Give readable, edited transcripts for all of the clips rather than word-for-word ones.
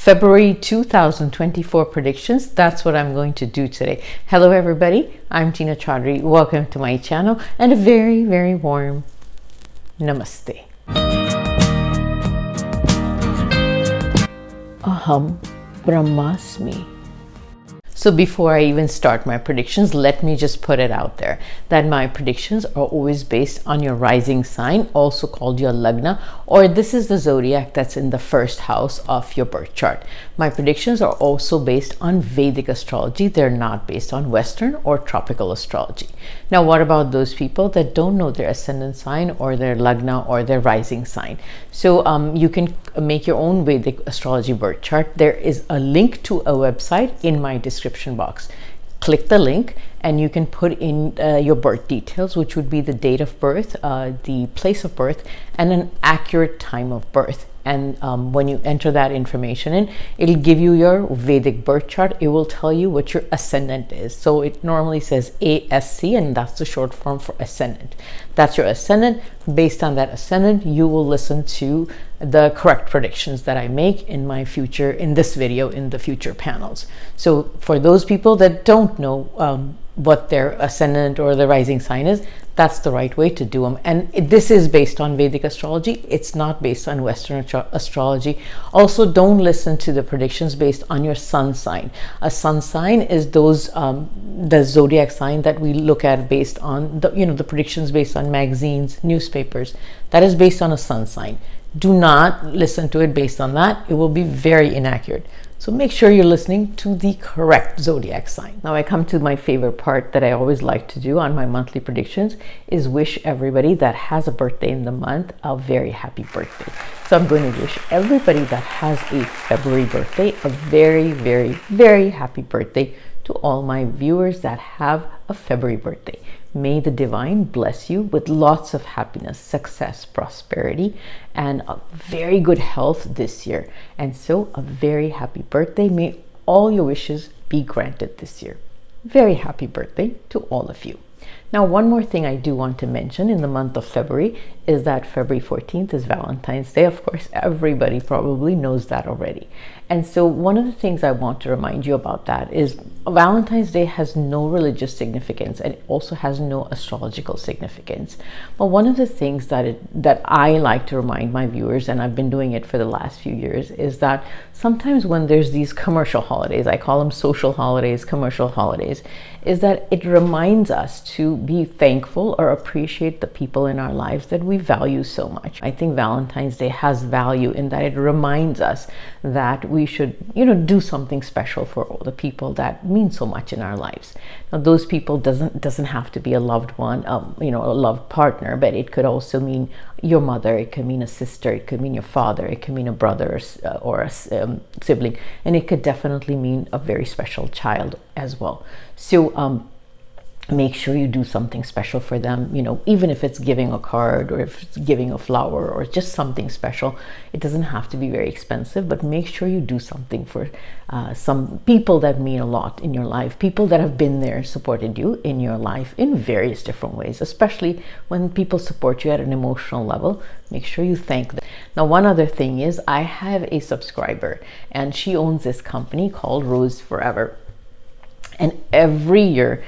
February 2024 predictions. That's what I'm going to do today. Hello everybody, I'm Tina Chaudhary. Welcome to my channel and a very, very warm namaste. Aham Brahmasmi. So before I even start my predictions, let me just put it out there that my predictions are always based on your rising sign, also called your Lagna, or this is the zodiac that's in the first house of your birth chart. My predictions are also based on Vedic astrology. They're not based on Western or tropical astrology. Now, what about those people that don't know their ascendant sign or their Lagna or their rising sign? So you can make your own Vedic astrology birth chart. There is a link to a website in my description box. Click the link and you can put in your birth details, which would be the date of birth, the place of birth, and an accurate time of birth. And when you enter that information in, it'll give you your Vedic birth chart. It will tell you what your ascendant is. So it normally says ASC, and that's the short form for ascendant. That's your ascendant. Based on that ascendant, you will listen to the correct predictions that I make in my future, in this video, in the future panels. So for those people that don't know what their ascendant or the rising sign is, that's the right way to do them. And this is based on Vedic astrology. It's not based on Western astrology. Also, don't listen to the predictions based on your sun sign. A sun sign is the zodiac sign that we look at based on the predictions based on magazines, newspapers. That is based on a sun sign. Do not listen to it based on that. It will be very inaccurate. So make sure you're listening to the correct zodiac sign. Now I come to my favorite part that I always like to do on my monthly predictions is wish everybody that has a birthday in the month a very happy birthday. So I'm going to wish everybody that has a February birthday a very, very, very happy birthday to all my viewers that have a February birthday. May the divine bless you with lots of happiness, success, prosperity, and a very good health this year. And so a very happy birthday. May all your wishes be granted this year. Very happy birthday to all of you. Now, one more thing I do want to mention in the month of February is that February 14th is Valentine's Day. Of course, everybody probably knows that already. And so one of the things I want to remind you about that is Valentine's Day has no religious significance and it also has no astrological significance. But one of the things that I like to remind my viewers, and I've been doing it for the last few years, is that sometimes when there's these commercial holidays, I call them social holidays, commercial holidays, is that it reminds us to be thankful or appreciate the people in our lives that we value so much. I think Valentine's Day has value in that it reminds us that we should, do something special for all the people that mean so much in our lives. Now, those people doesn't have to be a loved one, a loved partner, but it could also mean your mother, it could mean a sister, it could mean your father, it could mean a brother or a sibling, and it could definitely mean a very special child as well. So make sure you do something special for them, even if it's giving a card or if it's giving a flower or just something special. It doesn't have to be very expensive, but make sure you do something for some people that mean a lot in your life, people that have been there, supported you in your life in various different ways, especially when people support you at an emotional level. Make sure you thank them. Now, one other thing is I have a subscriber and she owns this company called Rose Forever. And every year,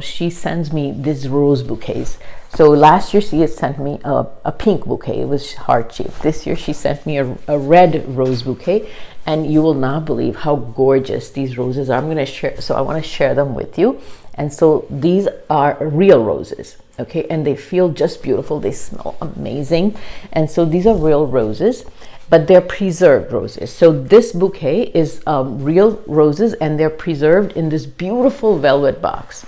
she sends me these rose bouquets. So last year she had sent me a pink bouquet. It was heart-shaped. This year she sent me a red rose bouquet. And you will not believe how gorgeous these roses are. I'm going to share, so I want to share them with you. And so these are real roses, okay? And they feel just beautiful. They smell amazing. And so these are real roses, but they're preserved roses. So this bouquet is real roses and they're preserved in this beautiful velvet box.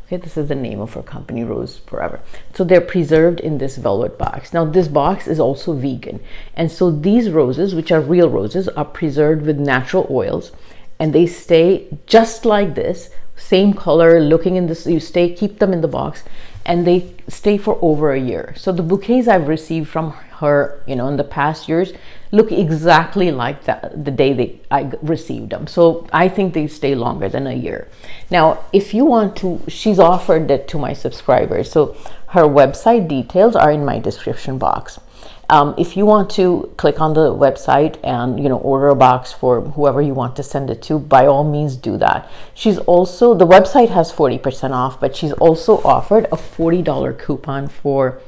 Okay, this is the name of our company, Rose Forever. So they're preserved in this velvet box. Now this box is also vegan. And so these roses, which are real roses, are preserved with natural oils and they stay just like this, same color, looking in this, keep them in the box and they stay for over a year. So the bouquets I've received from her, in the past years look exactly like that the day I received them. So I think they stay longer than a year. Now, if you want to, she's offered it to my subscribers. So her website details are in my description box. If you want to click on the website and order a box for whoever you want to send it to, by all means do that. She's also, the website has 40% off, but she's also offered a $40 coupon for,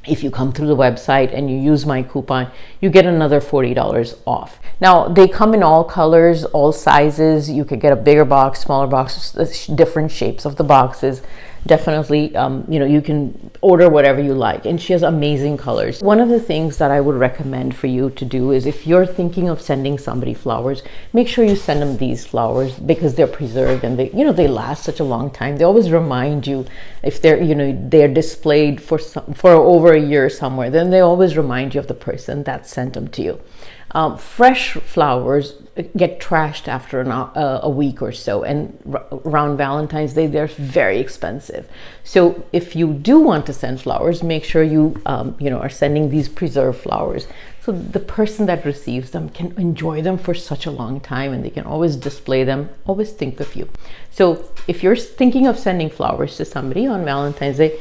if you come through the website and you use my coupon, you get another $40 off. Now, they come in all colors, all sizes. You could get a bigger box, smaller boxes, different shapes of the boxes. Definitely, you can order whatever you like. And she has amazing colors. One of the things that I would recommend for you to do is, if you're thinking of sending somebody flowers, make sure you send them these flowers, because they're preserved and they last such a long time. They always remind you, if they're displayed for over a year somewhere, then they always remind you of the person that sent them to you. Fresh flowers get trashed after a week or so, and around Valentine's Day they're very expensive. So if you do want to send flowers, make sure you are sending these preserved flowers, so the person that receives them can enjoy them for such a long time, and they can always display them, always think of you. So if you're thinking of sending flowers to somebody on Valentine's Day,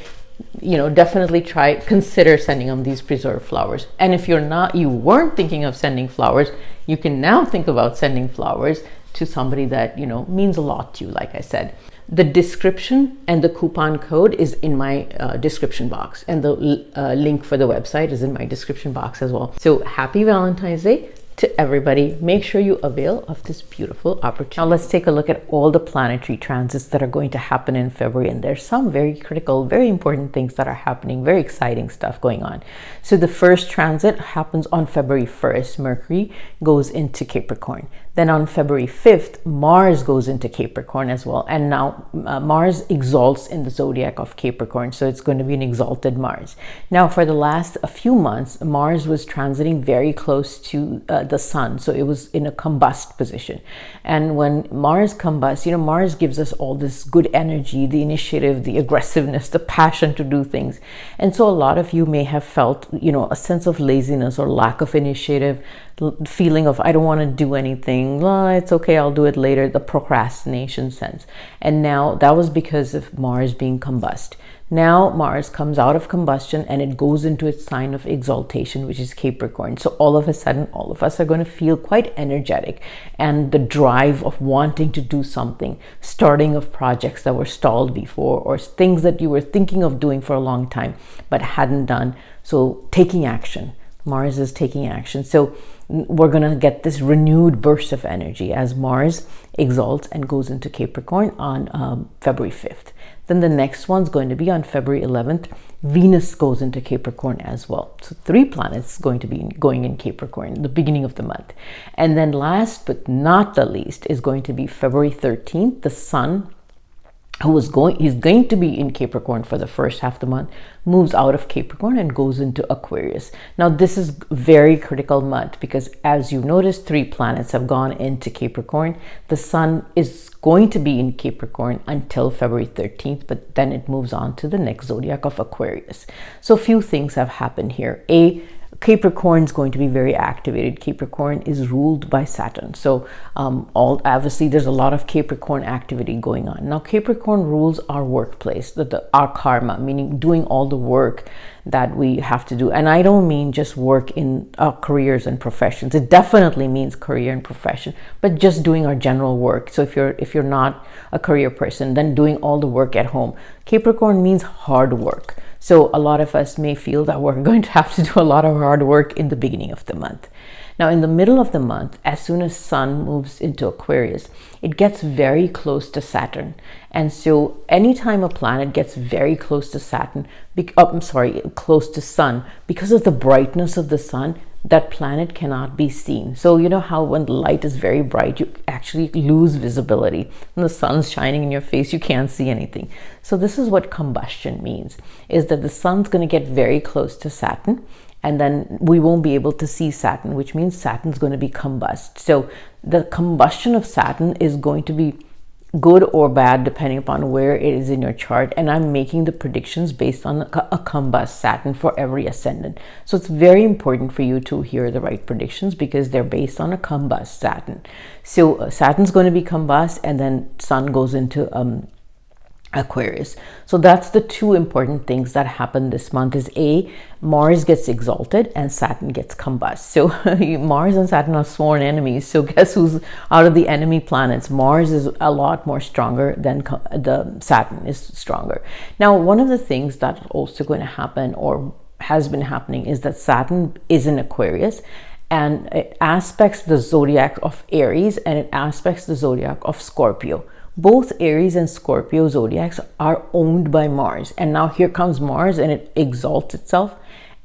definitely consider sending them these preserved flowers. And if you weren't thinking of sending flowers, you can now think about sending flowers to somebody that means a lot to you. Like I said, the description and the coupon code is in my description box, and the link for the website is in my description box as well. So happy Valentine's Day to everybody. Make sure you avail of this beautiful opportunity. Now let's take a look at all the planetary transits that are going to happen in February. And there's some very critical, very important things that are happening, very exciting stuff going on. So the first transit happens on February 1st. Mercury goes into Capricorn. Then on February 5th, Mars goes into Capricorn as well. And now Mars exalts in the zodiac of Capricorn. So it's going to be an exalted Mars. Now for the last few months, Mars was transiting very close to the sun. So it was in a combust position. And when Mars combusts, Mars gives us all this good energy, the initiative, the aggressiveness, the passion to do things. And so a lot of you may have felt, a sense of laziness or lack of initiative, feeling of, I don't want to do anything. It's okay, I'll do it later, the procrastination sense. And now that was because of Mars being combust. Now Mars comes out of combustion and it goes into its sign of exaltation, which is Capricorn. So all of a sudden, all of us are going to feel quite energetic, and the drive of wanting to do something, starting of projects that were stalled before, or things that you were thinking of doing for a long time but hadn't done. So taking action. Mars is taking action. So we're going to get this renewed burst of energy as Mars exalts and goes into Capricorn on February 5th. Then the next one's going to be on February 11th. Venus goes into Capricorn as well. So 3 planets going to be going in Capricorn, the beginning of the month. And then last but not the least is going to be February 13th. The Sun, he's going to be in Capricorn for the first half of the month, moves out of Capricorn and goes into Aquarius. Now this is very critical month, because as you notice, 3 planets have gone into Capricorn. The Sun is going to be in Capricorn until February 13th, but then it moves on to the next zodiac of Aquarius. So a few things have happened here. Capricorn is going to be very activated. Capricorn is ruled by Saturn. So obviously there's a lot of Capricorn activity going on. Now Capricorn rules our workplace, our karma, meaning doing all the work that we have to do. And I don't mean just work in our careers and professions. It definitely means career and profession, but just doing our general work. So if you're not a career person, then doing all the work at home. Capricorn means hard work. So a lot of us may feel that we're going to have to do a lot of hard work in the beginning of the month. Now, in the middle of the month, as soon as Sun moves into Aquarius, it gets very close to Saturn. And so anytime a planet gets very close to close to Sun, because of the brightness of the Sun, that planet cannot be seen. So you know how when the light is very bright, you actually lose visibility. When the sun's shining in your face, you can't see anything. So this is what combustion means, is that the sun's going to get very close to Saturn, and then we won't be able to see Saturn, which means Saturn's going to be combust. So the combustion of Saturn is going to be good or bad depending upon where it is in your chart, and I'm making the predictions based on a combust Saturn for every ascendant. So it's very important for you to hear the right predictions, because they're based on a combust Saturn. So Saturn's going to be combust, and then Sun goes into Aquarius. So that's the two important things that happen this month is Mars gets exalted and Saturn gets combust. So Mars and Saturn are sworn enemies. So guess who's out of the enemy planets? Mars is a lot more stronger than the Saturn is stronger. Now, one of the things that's also going to happen or has been happening is that Saturn is in Aquarius, and it aspects the zodiac of Aries and it aspects the zodiac of Scorpio. Both Aries and Scorpio zodiacs are owned by Mars. And now here comes Mars and it exalts itself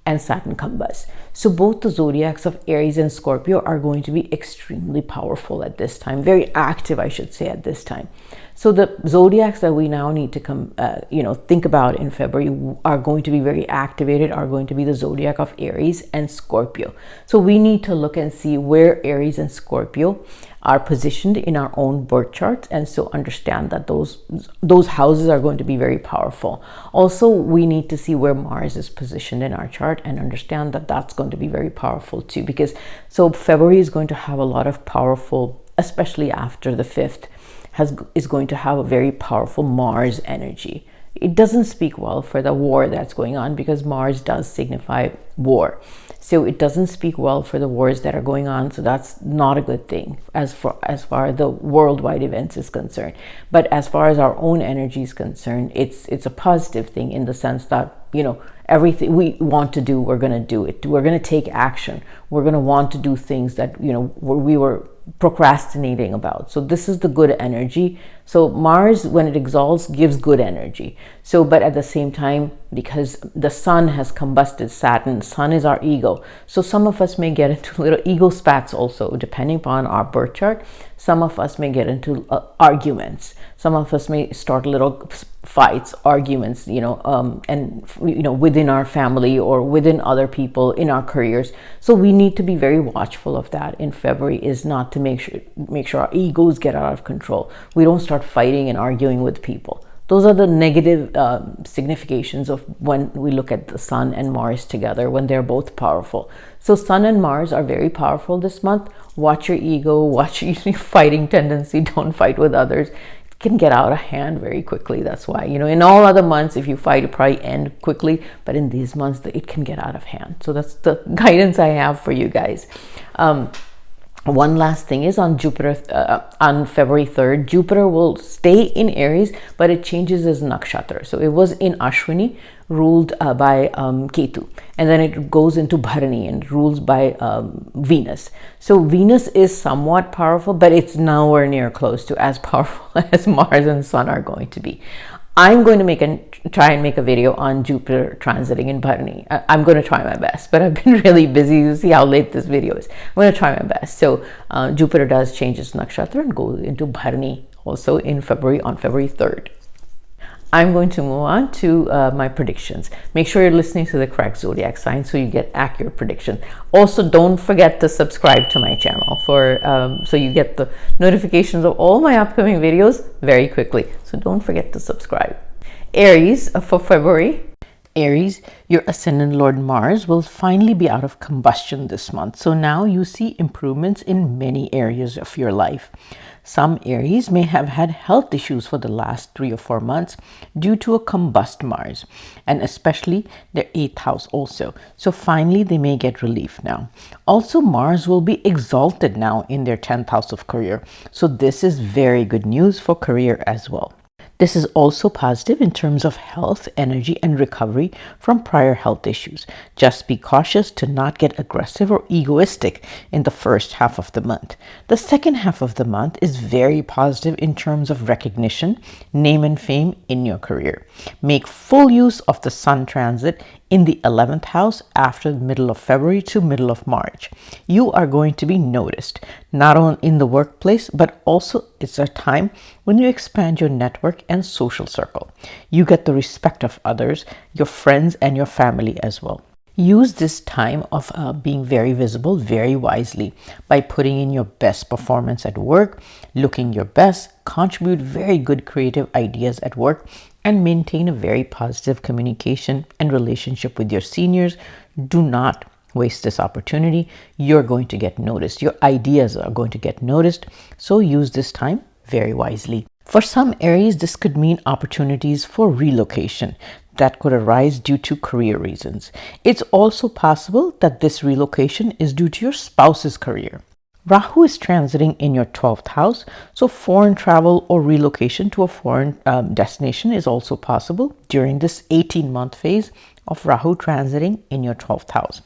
and Saturn combusts. So both the zodiacs of Aries and Scorpio are going to be extremely powerful at this time, very active, I should say, at this time. So the zodiacs that we now need to think about in February are going to be very activated, are going to be the zodiac of Aries and Scorpio. So we need to look and see where Aries and Scorpio are positioned in our own birth charts, and so understand that those houses are going to be very powerful. Also, we need to see where Mars is positioned in our chart and understand that that's going to be very powerful too, because so February is going to have a lot of powerful, especially after the 5th, is going to have a very powerful Mars energy. It doesn't speak well for the war that's going on because Mars does signify war. So it doesn't speak well for the wars that are going on. So that's not a good thing as far as the worldwide events is concerned. But as far as our own energy is concerned, it's a positive thing in the sense that, everything we want to do, we're going to do it. We're going to take action. We're going to want to do things that, we were procrastinating about. So this is the good energy. So Mars, when it exalts, gives good energy. So, but at the same time, because the sun has combusted Saturn, sun is our ego. So some of us may get into little ego spats also, depending upon our birth chart. Some of us may get into arguments. Some of us may start little fights, arguments, within our family or within other people in our careers. So we need to be very watchful of that in February, is not to make sure our egos get out of control. We don't start fighting and arguing with people. Those are the negative significations of when we look at the Sun and Mars together, when they're both powerful. So Sun and Mars are very powerful this month. Watch your ego, watch your fighting tendency. Don't fight with others. It can get out of hand very quickly. That's why, in all other months, if you fight, it probably end quickly. But in these months, it can get out of hand. So that's the guidance I have for you guys. One last thing is on Jupiter, on February 3rd, Jupiter will stay in Aries, but it changes its nakshatra. So it was in Ashwini, ruled by Ketu, and then it goes into Bharani and rules by Venus. So Venus is somewhat powerful, but it's nowhere near close to as powerful as Mars and Sun are going to be. I'm going to try and make a video on Jupiter transiting in Bharani. I'm going to try my best, but I've been really busy. You see how late this video is. I'm going to try my best. So Jupiter does change its nakshatra and goes into Bharani also in February, on February 3rd. I'm going to move on to my predictions. Make sure you're listening to the correct zodiac sign so you get accurate predictions. Also, don't forget to subscribe to my channel so you get the notifications of all my upcoming videos very quickly. So don't forget to subscribe. Aries, for February. Aries, your ascendant Lord Mars will finally be out of combustion this month. So now you see improvements in many areas of your life. Some Aries may have had health issues for the last 3 or 4 months due to a combust Mars, and especially their 8th house also. So finally they may get relief now. Also, Mars will be exalted now in their 10th house of career. So this is very good news for career as well. This is also positive in terms of health, energy, and recovery from prior health issues. Just be cautious to not get aggressive or egoistic in the first half of the month. The second half of the month is very positive in terms of recognition, name, and fame in your career. Make full use of the Sun transit in the 11th house after the middle of February to middle of March. You are going to be noticed, not only in the workplace, but also it's a time when you expand your network and social circle. You get the respect of others, your friends, and your family as well. Use this time of being very visible very wisely by putting in your best performance at work, looking your best, contribute very good creative ideas at work, and maintain a very positive communication and relationship with your seniors. Do not waste this opportunity. You're going to get noticed. Your ideas are going to get noticed. So use this time very wisely. For some Aries, this could mean opportunities for relocation that could arise due to career reasons. It's also possible that this relocation is due to your spouse's career. Rahu is transiting in your 12th house, so foreign travel or relocation to a foreign destination is also possible during this 18-month phase of Rahu transiting in your 12th house.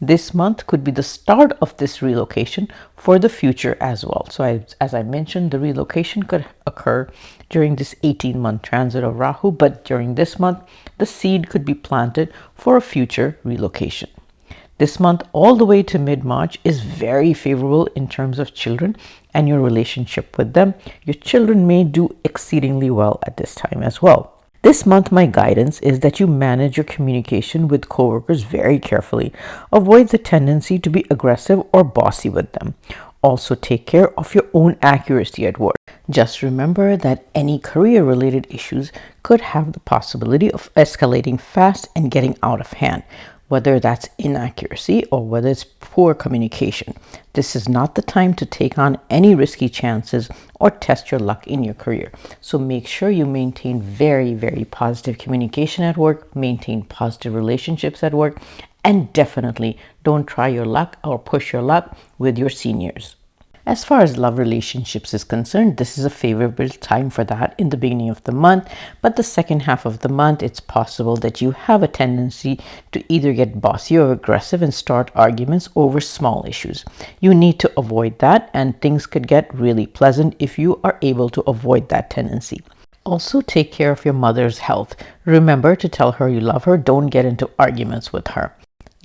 This month could be the start of this relocation for the future as well. So as I mentioned, the relocation could occur during this 18-month transit of Rahu, but during this month, the seed could be planted for a future relocation. This month all the way to mid-March is very favorable in terms of children and your relationship with them. Your children may do exceedingly well at this time as well. This month, my guidance is that you manage your communication with coworkers very carefully. Avoid the tendency to be aggressive or bossy with them. Also, take care of your own accuracy at work. Just remember that any career-related issues could have the possibility of escalating fast and getting out of hand, whether that's inaccuracy or whether it's poor communication. This is not the time to take on any risky chances or test your luck in your career. So make sure you maintain very, very positive communication at work, maintain positive relationships at work, and definitely don't try your luck or push your luck with your seniors. As far as love relationships is concerned, this is a favorable time for that in the beginning of the month, but the second half of the month, it's possible that you have a tendency to either get bossy or aggressive and start arguments over small issues. You need to avoid that, and things could get really pleasant if you are able to avoid that tendency. Also, take care of your mother's health. Remember to tell her you love her. Don't get into arguments with her.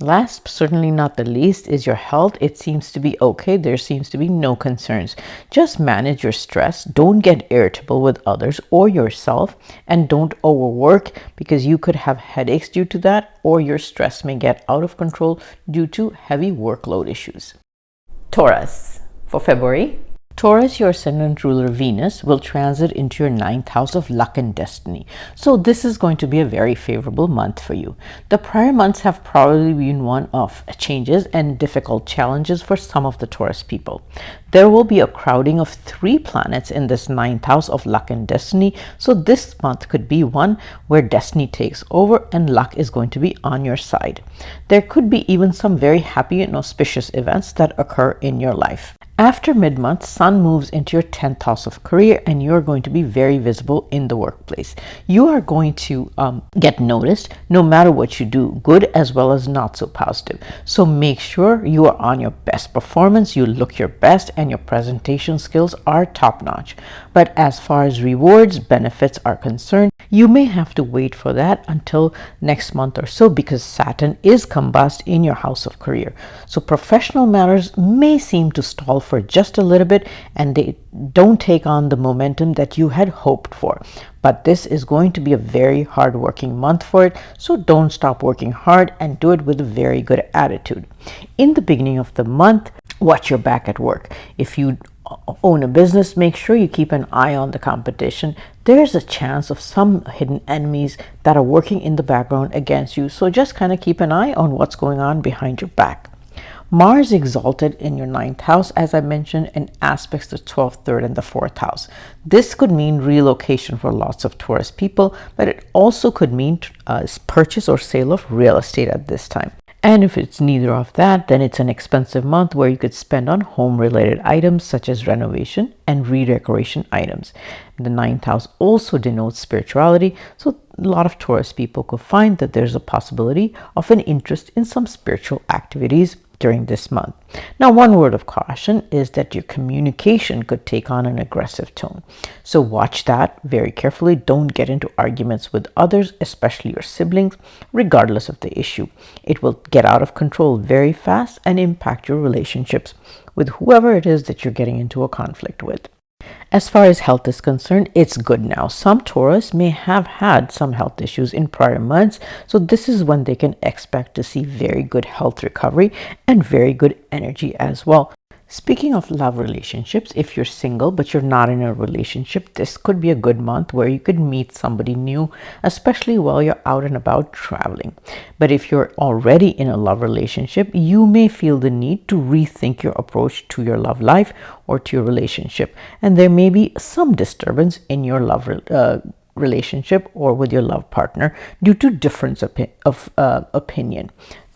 Last, certainly not the least, is your health. It seems to be okay. There seems to be no concerns. Just manage your stress. Don't get irritable with others or yourself, and don't overwork because you could have headaches due to that, or your stress may get out of control due to heavy workload issues. Taurus, for February. Taurus, your ascendant ruler Venus, will transit into your 9th house of luck and destiny. So this is going to be a very favorable month for you. The prior months have probably been one of changes and difficult challenges for some of the Taurus people. There will be a crowding of 3 planets in this 9th house of luck and destiny. So this month could be one where destiny takes over and luck is going to be on your side. There could be even some very happy and auspicious events that occur in your life. After mid-month, Sun moves into your 10th house of career, and you're going to be very visible in the workplace. You are going to get noticed no matter what you do, good as well as not so positive. So make sure you are on your best performance, you look your best, and your presentation skills are top-notch. But as far as rewards, benefits are concerned, you may have to wait for that until next month or so, because Saturn is combust in your house of career. So professional matters may seem to stall for just a little bit, and they don't take on the momentum that you had hoped for. But this is going to be a very hard-working month for it, so don't stop working hard and do it with a very good attitude. In the beginning of the month, watch your back at work. If you own a business, make sure you keep an eye on the competition. There's a chance of some hidden enemies that are working in the background against you, so just kind of keep an eye on what's going on behind your back. Mars exalted in your 9th house, as I mentioned, and aspects the 12th, 3rd, and the 4th house. This could mean relocation for lots of Taurus people, but it also could mean purchase or sale of real estate at this time. And if it's neither of that, then it's an expensive month where you could spend on home-related items such as renovation and redecoration items. The 9th house also denotes spirituality, so a lot of Taurus people could find that there's a possibility of an interest in some spiritual activities during this month. Now, one word of caution is that your communication could take on an aggressive tone. So watch that very carefully. Don't get into arguments with others, especially your siblings, regardless of the issue. It will get out of control very fast and impact your relationships with whoever it is that you're getting into a conflict with. As far as health is concerned, it's good now. Some Taurus may have had some health issues in prior months, so this is when they can expect to see very good health recovery and very good energy as well. Speaking of love relationships, if you're single but you're not in a relationship, this could be a good month where you could meet somebody new, especially while you're out and about traveling. But if you're already in a love relationship, you may feel the need to rethink your approach to your love life or to your relationship. And there may be some disturbance in your relationship or with your love partner due to difference of opinion.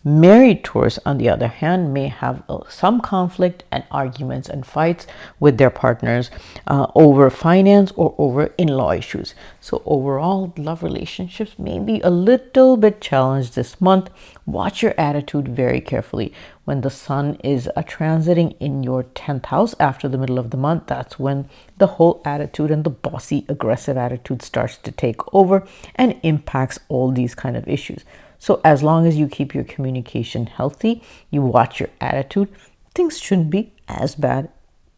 Married Taurus, on the other hand, may have some conflict and arguments and fights with their partners over finance or over in-law issues. So overall, love relationships may be a little bit challenged this month. Watch your attitude very carefully. When the sun is transiting in your 10th house after the middle of the month, that's when the whole attitude and the bossy, aggressive attitude starts to take over and impacts all these kind of issues. So as long as you keep your communication healthy, you watch your attitude, things shouldn't be as bad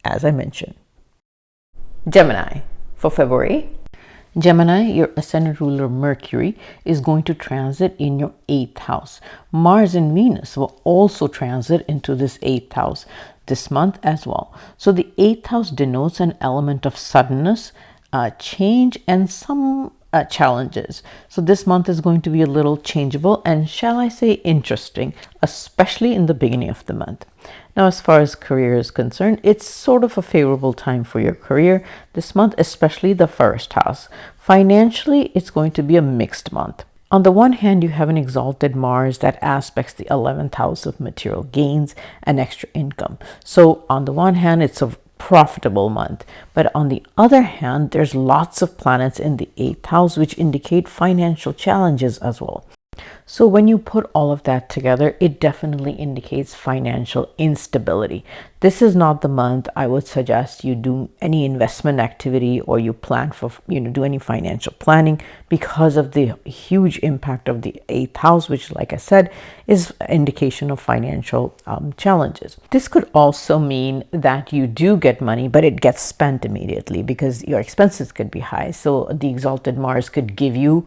as I mentioned. Gemini for February. Gemini, your ascendant ruler Mercury is going to transit in your 8th house. Mars and Venus will also transit into this 8th house this month as well. So the 8th house denotes an element of suddenness, change, and some challenges. So this month is going to be a little changeable and, shall I say, interesting, especially in the beginning of the month. Now, as far as career is concerned, it's sort of a favorable time for your career this month, especially the first house. Financially, it's going to be a mixed month. On the one hand, you have an exalted Mars that aspects the 11th house of material gains and extra income. So on the one hand, it's a profitable month, but on the other hand, there's lots of planets in the 8th house which indicate financial challenges as well. So when you put all of that together, it definitely indicates financial instability. This is not the month I would suggest you do any investment activity or you plan for, do any financial planning because of the huge impact of the 8th house, which, like I said, is an indication of financial challenges. This could also mean that you do get money, but it gets spent immediately because your expenses could be high. So the exalted Mars could give you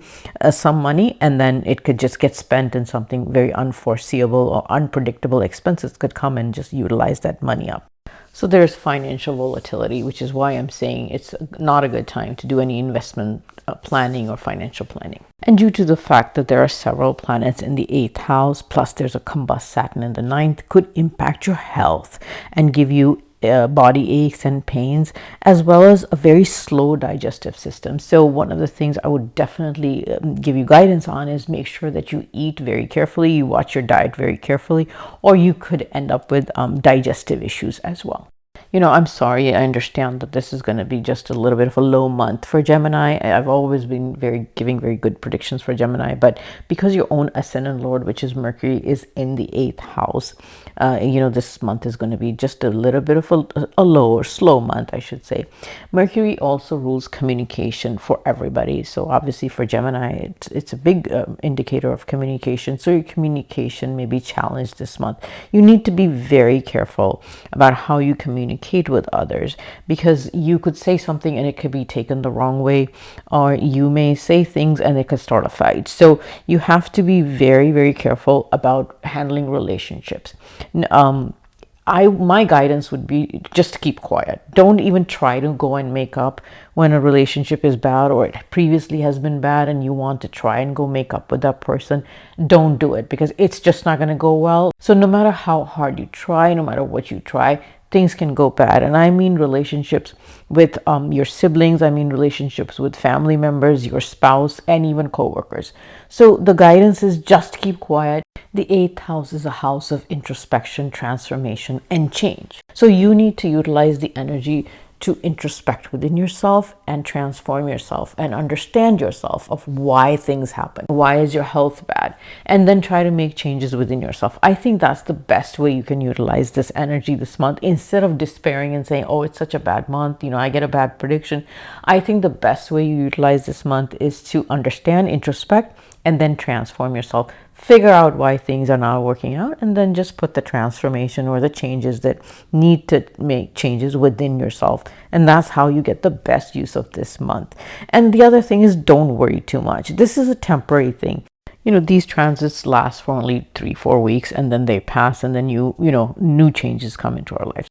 some money and then it could just get spent in something very unforeseeable or unpredictable. Expenses could come and just utilize that money up. So there's financial volatility, which is why I'm saying it's not a good time to do any investment planning or financial planning. And due to the fact that there are several planets in the 8th house, plus there's a combust Saturn in the 9th, could impact your health and give you body aches and pains, as well as a very slow digestive system. So one of the things I would definitely give you guidance on is make sure that you eat very carefully, you watch your diet very carefully, or you could end up with digestive issues as well. I'm sorry, I understand that this is going to be just a little bit of a low month for Gemini. I've always been giving very good predictions for Gemini, but because your own ascendant lord, which is Mercury, is in the 8th house, this month is going to be just a little bit of a low or slow month, I should say. Mercury also rules communication for everybody. So obviously for Gemini, it's a big indicator of communication. So your communication may be challenged this month. You need to be very careful about how you communicate with others, because you could say something and it could be taken the wrong way, or you may say things and it could start a fight. So you have to be very, very careful about handling relationships. My guidance would be just to keep quiet. Don't even try to go and make up when a relationship is bad or it previously has been bad and you want to try and go make up with that person. Don't do it, because it's just not going to go well. So no matter how hard you try, no matter what you try, things can go bad. And I mean relationships with your siblings, I mean relationships with family members, your spouse, and even co-workers. So the guidance is just keep quiet. The 8th house is a house of introspection, transformation, and change. So you need to utilize the energy to introspect within yourself and transform yourself and understand yourself of why things happen. Why is your health bad? And then try to make changes within yourself. I think that's the best way you can utilize this energy this month, instead of despairing and saying, oh, it's such a bad month, I get a bad prediction. I think the best way you utilize this month is to understand, introspect, and then transform yourself. Figure out why things are not working out, and then just put the transformation or the changes that need to make changes within yourself. And that's how you get the best use of this month. And the other thing is, don't worry too much. This is a temporary thing. These transits last for only 3-4 weeks, and then they pass, and then new changes come into our lives.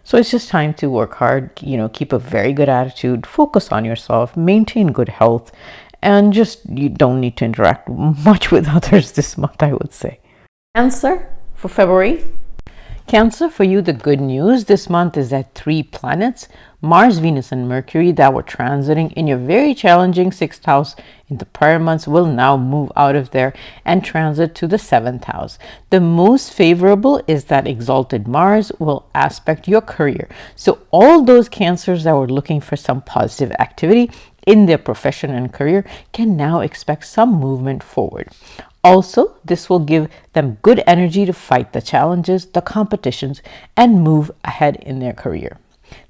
So it's just time to work hard, keep a very good attitude, focus on yourself, maintain good health, and just you don't need to interact much with others this month, I would say. Cancer for February. Cancer, for you, the good news this month is that 3 planets, Mars, Venus, and Mercury, that were transiting in your very challenging 6th house in the prior months will now move out of there and transit to the 7th house. The most favorable is that exalted Mars will aspect your career. So all those Cancers that were looking for some positive activity in their profession and career can now expect some movement forward. Also, this will give them good energy to fight the challenges, the competitions, and move ahead in their career.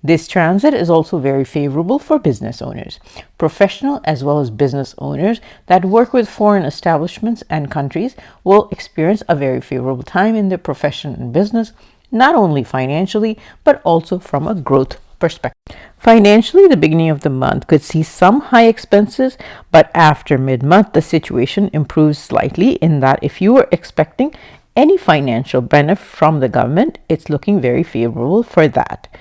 This transit is also very favorable for business owners, professional as well as business owners that work with foreign establishments and countries will experience a very favorable time in their profession and business, not only financially, but also from a growth perspective. Financially, the beginning of the month could see some high expenses, but after mid-month, the situation improves slightly in that if you were expecting any financial benefit from the government, it's looking very favorable for that.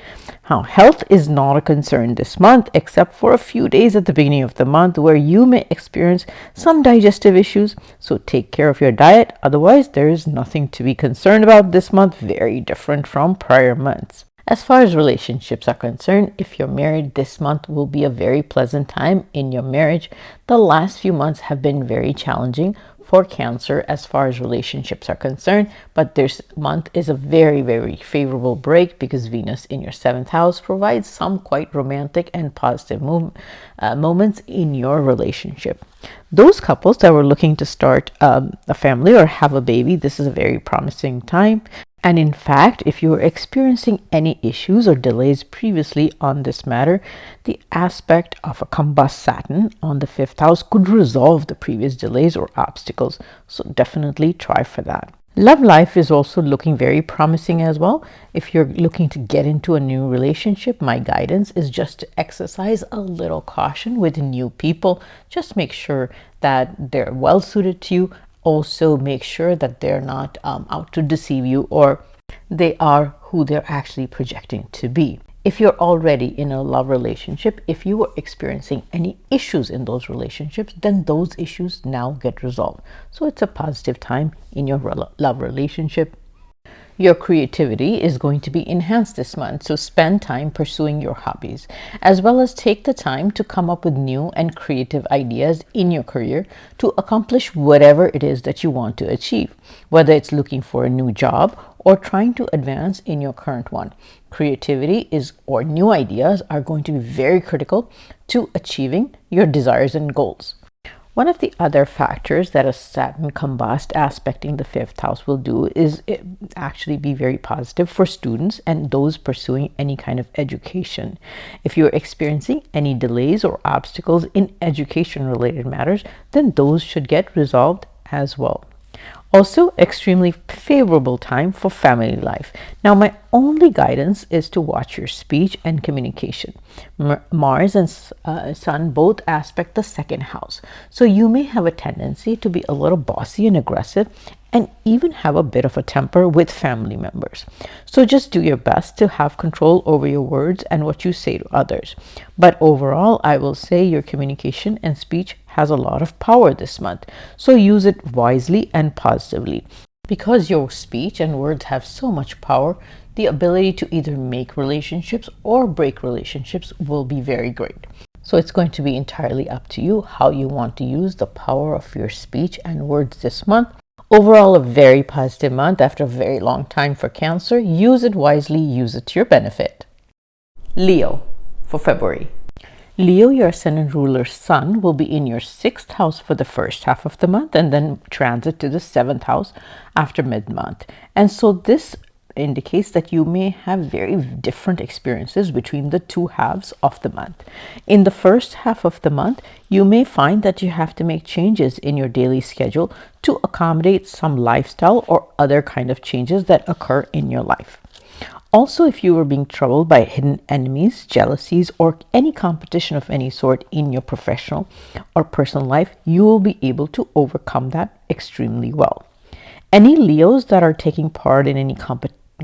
Now, health is not a concern this month, except for a few days at the beginning of the month where you may experience some digestive issues. So take care of your diet. Otherwise, there is nothing to be concerned about this month, very different from prior months. As far as relationships are concerned, if you're married, this month will be a very pleasant time in your marriage. The last few months have been very challenging for Cancer as far as relationships are concerned, but this month is a very, very favorable break because Venus in your 7th house provides some quite romantic and positive moments in your relationship. Those couples that were looking to start a family or have a baby, this is a very promising time. And in fact, if you were experiencing any issues or delays previously on this matter, the aspect of a combust Saturn on the 5th house could resolve the previous delays or obstacles. So definitely try for that. Love life is also looking very promising as well. If you're looking to get into a new relationship, my guidance is just to exercise a little caution with new people. Just make sure that they're well suited to you. Also make sure that they're not out to deceive you or they are who they're actually projecting to be. If you're already in a love relationship, if you were experiencing any issues in those relationships, then those issues now get resolved. So it's a positive time in your love relationship. Your creativity is going to be enhanced this month, so spend time pursuing your hobbies, as well as take the time to come up with new and creative ideas in your career to accomplish whatever it is that you want to achieve, whether it's looking for a new job or trying to advance in your current one. Creativity or new ideas are going to be very critical to achieving your desires and goals. One of the other factors that a Saturn combust aspecting the 5th house will do is actually be very positive for students and those pursuing any kind of education. If you're experiencing any delays or obstacles in education related matters, then those should get resolved as well. Also, extremely favorable time for family life. Now, my only guidance is to watch your speech and communication. Mars and Sun both aspect the 2nd house. So you may have a tendency to be a little bossy and aggressive and even have a bit of a temper with family members. So just do your best to have control over your words and what you say to others. But overall, I will say your communication and speech has a lot of power this month. So use it wisely and positively. Because your speech and words have so much power, the ability to either make relationships or break relationships will be very great. So it's going to be entirely up to you how you want to use the power of your speech and words this month. Overall, a very positive month after a very long time for Cancer. Use it wisely, use it to your benefit. Leo for February. Leo, your ascendant ruler Sun, will be in your 6th house for the first half of the month and then transit to the 7th house after mid-month. And so this indicates that you may have very different experiences between the two halves of the month. In the first half of the month, you may find that you have to make changes in your daily schedule to accommodate some lifestyle or other kind of changes that occur in your life. Also, if you were being troubled by hidden enemies, jealousies, or any competition of any sort in your professional or personal life, you will be able to overcome that extremely well. Any Leos that are taking part in any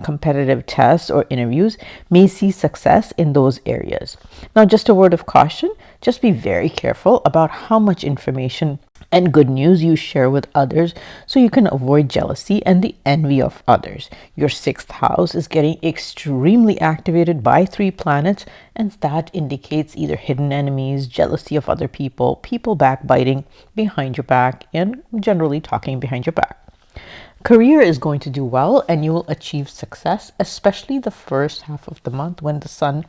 competitive tests or interviews may see success in those areas. Now, just a word of caution, just be very careful about how much information and good news you share with others so you can avoid jealousy and the envy of others. Your sixth house is getting extremely activated by 3 planets, and that indicates either hidden enemies, jealousy of other people, people backbiting behind your back, and generally talking behind your back. Career is going to do well and you will achieve success, especially the first half of the month when the sun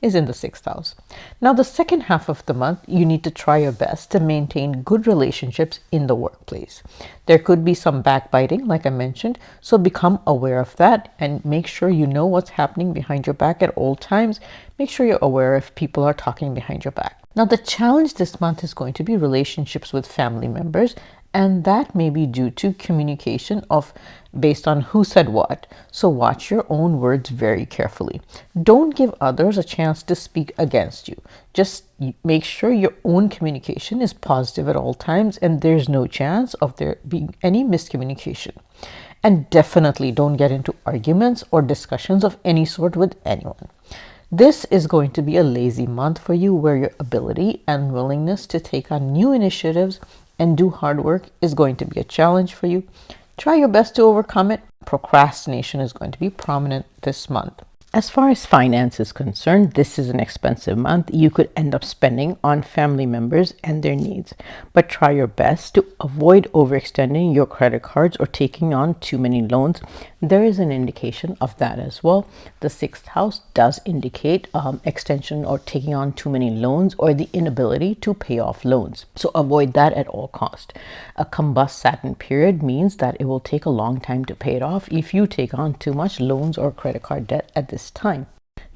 is in the sixth house. Now, the second half of the month, you need to try your best to maintain good relationships in the workplace. There could be some backbiting, like I mentioned, so become aware of that and make sure you know what's happening behind your back at all times. Make sure you're aware if people are talking behind your back. Now, the challenge this month is going to be relationships with family members, and that may be due to communication of based on who said what. So watch your own words very carefully. Don't give others a chance to speak against you. Just make sure your own communication is positive at all times and there's no chance of there being any miscommunication. And definitely don't get into arguments or discussions of any sort with anyone. This is going to be a lazy month for you, where your ability and willingness to take on new initiatives and do hard work is going to be a challenge for you. Try your best to overcome it. Procrastination is going to be prominent this month. As far as finance is concerned, this is an expensive month. You could end up spending on family members and their needs, but try your best to avoid overextending your credit cards or taking on too many loans. There is an indication of that as well. The sixth house does indicate extension or taking on too many loans or the inability to pay off loans. So avoid that at all cost. A combust Saturn period means that it will take a long time to pay it off if you take on too much loans or credit card debt at this time.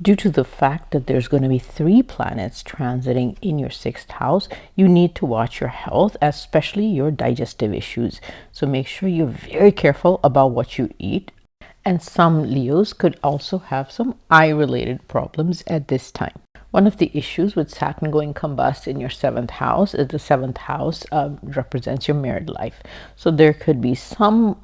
Due to the fact that there's going to be 3 planets transiting in your sixth house, you need to watch your health, especially your digestive issues. So make sure you're very careful about what you eat. And some Leos could also have some eye-related problems at this time. One of the issues with Saturn going combust in your 7th house is the 7th house represents your married life. So there could be some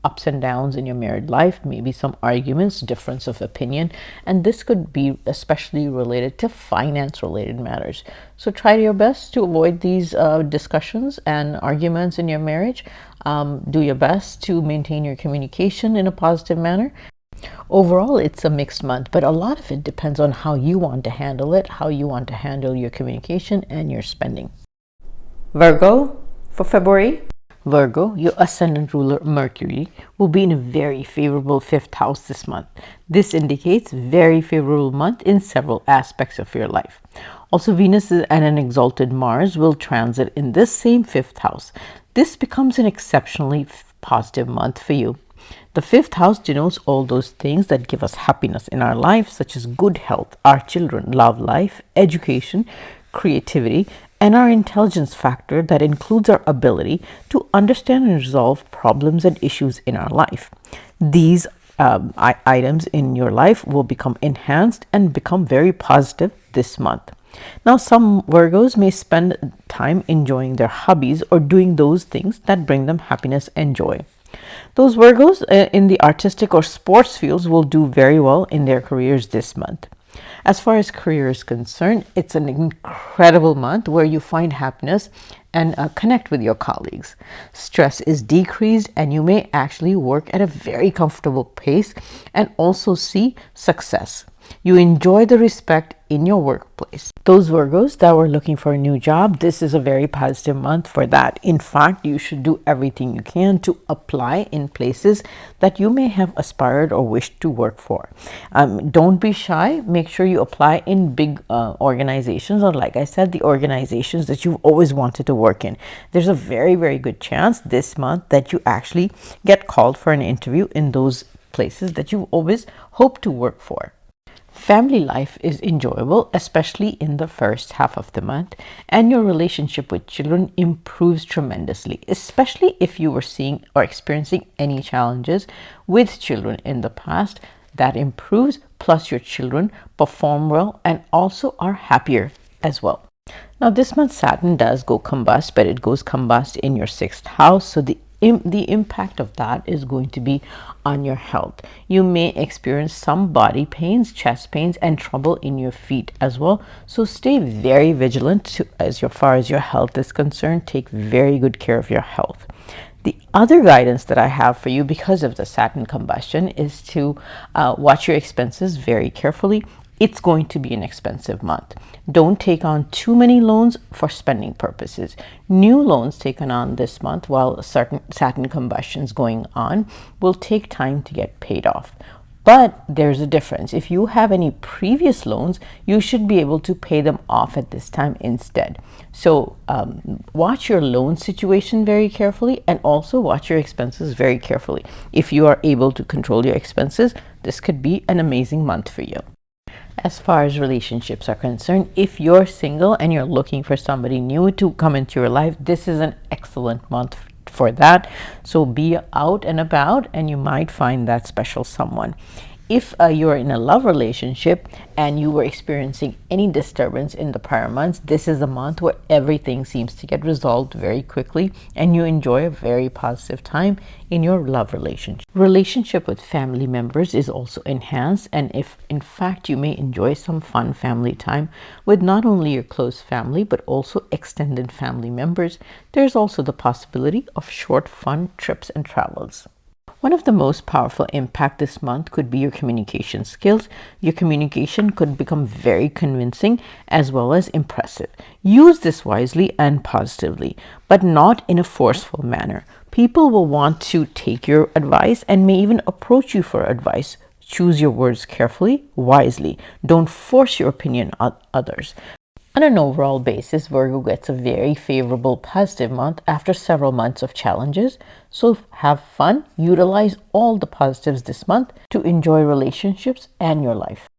ups and downs in your married life, maybe some arguments, difference of opinion, and this could be especially related to finance-related matters. So try your best to avoid these discussions and arguments in your marriage. Do your best to maintain your communication in a positive manner. Overall, it's a mixed month, but a lot of it depends on how you want to handle it, how you want to handle your communication and your spending. Virgo, for February. Virgo, your ascendant ruler Mercury will be in a very favorable 5th house this month. This indicates very favorable month in several aspects of your life. Also, Venus and an exalted Mars will transit in this same 5th house. This becomes an exceptionally positive month for you. The 5th house denotes all those things that give us happiness in our life, such as good health, our children, love life, education, creativity, and our intelligence factor that includes our ability to understand and resolve problems and issues in our life. These items in your life will become enhanced and become very positive this month. Now, some Virgos may spend time enjoying their hobbies or doing those things that bring them happiness and joy. Those Virgos in the artistic or sports fields will do very well in their careers this month. As far as career is concerned, it's an incredible month where you find happiness and connect with your colleagues. Stress is decreased and you may actually work at a very comfortable pace and also see success. You enjoy the respect in your workplace. Those Virgos that were looking for a new job, this is a very positive month for that. In fact, you should do everything you can to apply in places that you may have aspired or wished to work for. Don't be shy. Make sure you apply in big organizations, or like I said, the organizations that you've always wanted to work in. There's a very, very good chance this month that you actually get called for an interview in those places that you've always hoped to work for. Family life is enjoyable, especially in the first half of the month, and your relationship with children improves tremendously, especially if you were seeing or experiencing any challenges with children in the past. That improves, plus your children perform well and also are happier as well. Now, this month Saturn does go combust, but it goes combust in your 6th house, so the the impact of that is going to be on your health. You may experience some body pains, chest pains, and trouble in your feet as well. So stay very vigilant as far as your health is concerned. Take very good care of your health. The other guidance that I have for you because of the Saturn combustion is to watch your expenses very carefully. It's going to be an expensive month. Don't take on too many loans for spending purposes. New loans taken on this month while certain Saturn combustion is going on will take time to get paid off. But there's a difference. If you have any previous loans, you should be able to pay them off at this time instead. So watch your loan situation very carefully and also watch your expenses very carefully. If you are able to control your expenses, this could be an amazing month for you. As far as relationships are concerned, if you're single and you're looking for somebody new to come into your life, this is an excellent month for that. So be out and about and you might find that special someone. If you're in a love relationship and you were experiencing any disturbance in the prior months, this is a month where everything seems to get resolved very quickly and you enjoy a very positive time in your love relationship. Relationship with family members is also enhanced, and if in fact you may enjoy some fun family time with not only your close family but also extended family members, there's also the possibility of short fun trips and travels. One of the most powerful impact this month could be your communication skills. Your communication could become very convincing as well as impressive. Use this wisely and positively, but not in a forceful manner. People will want to take your advice and may even approach you for advice. Choose your words carefully, wisely. Don't force your opinion on others. On an overall basis, Virgo gets a very favorable, positive month after several months of challenges. So have fun, utilize all the positives this month to enjoy relationships and your life.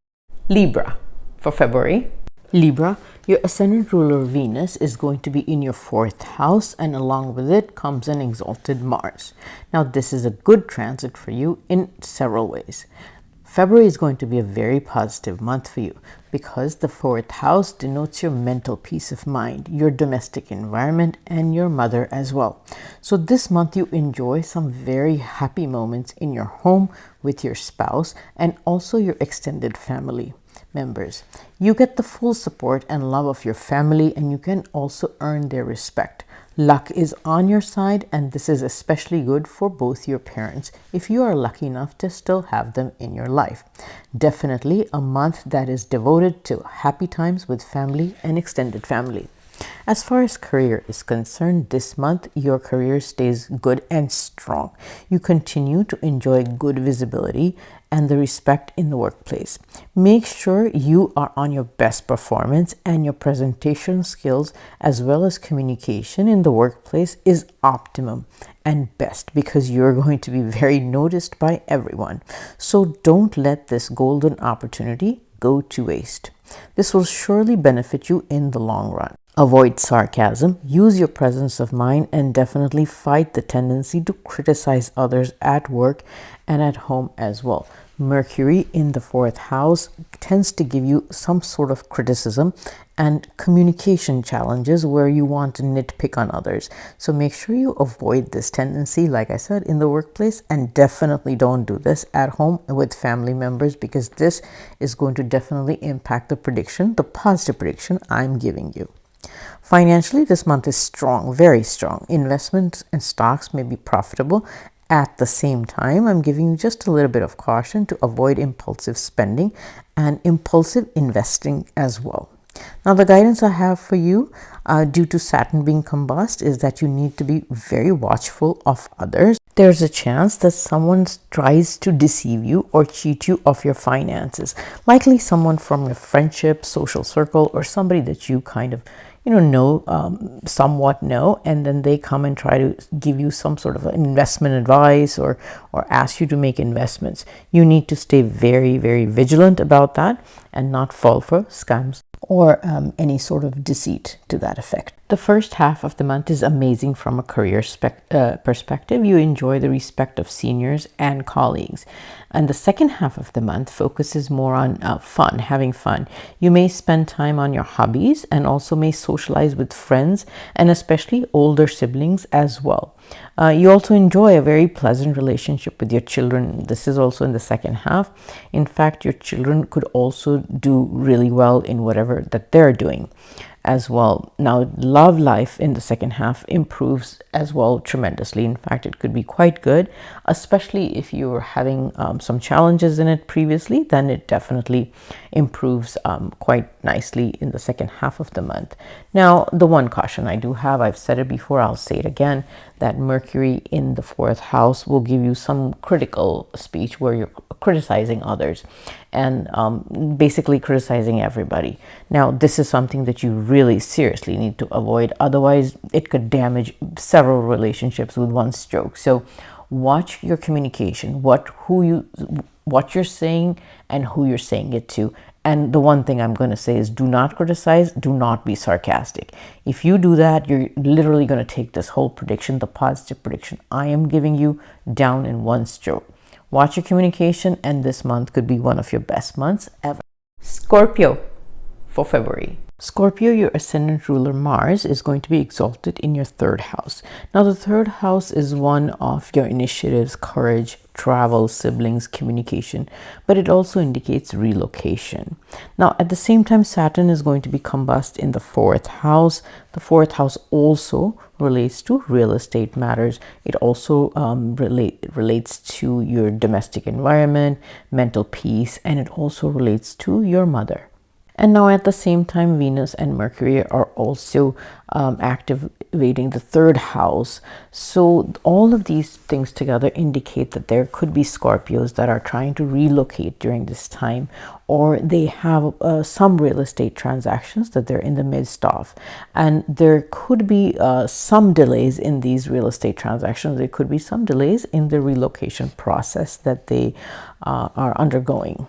Libra for February. Libra, your ascendant ruler Venus is going to be in your 4th house, and along with it comes an exalted Mars. Now this is a good transit for you in several ways. February is going to be a very positive month for you because the 4th house denotes your mental peace of mind, your domestic environment, and your mother as well. So this month you enjoy some very happy moments in your home with your spouse and also your extended family members. You get the full support and love of your family, and you can also earn their respect. Luck is on your side, and this is especially good for both your parents if you are lucky enough to still have them in your life. Definitely a month that is devoted to happy times with family and extended family. As far as career is concerned, this month your career stays good and strong. You continue to enjoy good visibility and the respect in the workplace. Make sure you are on your best performance and your presentation skills as well as communication in the workplace is optimum and best because you're going to be very noticed by everyone. So don't let this golden opportunity go to waste. This will surely benefit you in the long run. Avoid sarcasm, use your presence of mind, and definitely fight the tendency to criticize others at work and at home as well. Mercury in the 4th house tends to give you some sort of criticism and communication challenges where you want to nitpick on others. So make sure you avoid this tendency, like I said, in the workplace, and definitely don't do this at home with family members because this is going to definitely impact the prediction, the positive prediction I'm giving you. Financially, this month is strong, very strong. Investments and stocks may be profitable. At the same time, I'm giving you just a little bit of caution to avoid impulsive spending and impulsive investing as well. Now, the guidance I have for you due to Saturn being combust is that you need to be very watchful of others. There's a chance that someone tries to deceive you or cheat you of your finances. Likely someone from your friendship, social circle, or somebody that you kind of somewhat know, and then they come and try to give you some sort of investment advice or ask you to make investments. You need to stay very, very vigilant about that and not fall for scams or any sort of deceit to that effect. The first half of the month is amazing from a career perspective. You enjoy the respect of seniors and colleagues. And the second half of the month focuses more on fun, having fun. You may spend time on your hobbies and also may socialize with friends and especially older siblings as well. You also enjoy a very pleasant relationship with your children. This is also in the second half. In fact, your children could also do really well in whatever that they're doing as well. Now, love life in the second half improves as well tremendously. In fact, it could be quite good, especially if you were having some challenges in it previously, then it definitely improves quite nicely in the second half of the month. Now, the one caution I do have, I've said it before, I'll say it again, that Mercury in the fourth house will give you some critical speech where you're criticizing others and basically criticizing everybody. Now, this is something that you really seriously need to avoid. Otherwise, it could damage several relationships with one stroke. So watch your communication, what you're saying and who you're saying it to. And the one thing I'm going to say is do not criticize, do not be sarcastic. If you do that, you're literally going to take this whole prediction, the positive prediction I am giving you, down in one stroke. Watch your communication, and this month could be one of your best months ever. Scorpio for February. Scorpio, your ascendant ruler Mars is going to be exalted in your third house. Now, the third house is one of your initiatives, courage, travel, siblings, communication, but it also indicates relocation. Now, at the same time, Saturn is going to be combust in the fourth house. The fourth house also relates to real estate matters. It also relates to your domestic environment, mental peace, and it also relates to your mother. And now at the same time, Venus and Mercury are also activating the third house. So all of these things together indicate that there could be Scorpios that are trying to relocate during this time, or they have some real estate transactions that they're in the midst of. And there could be some delays in these real estate transactions. There could be some delays in the relocation process that they are undergoing.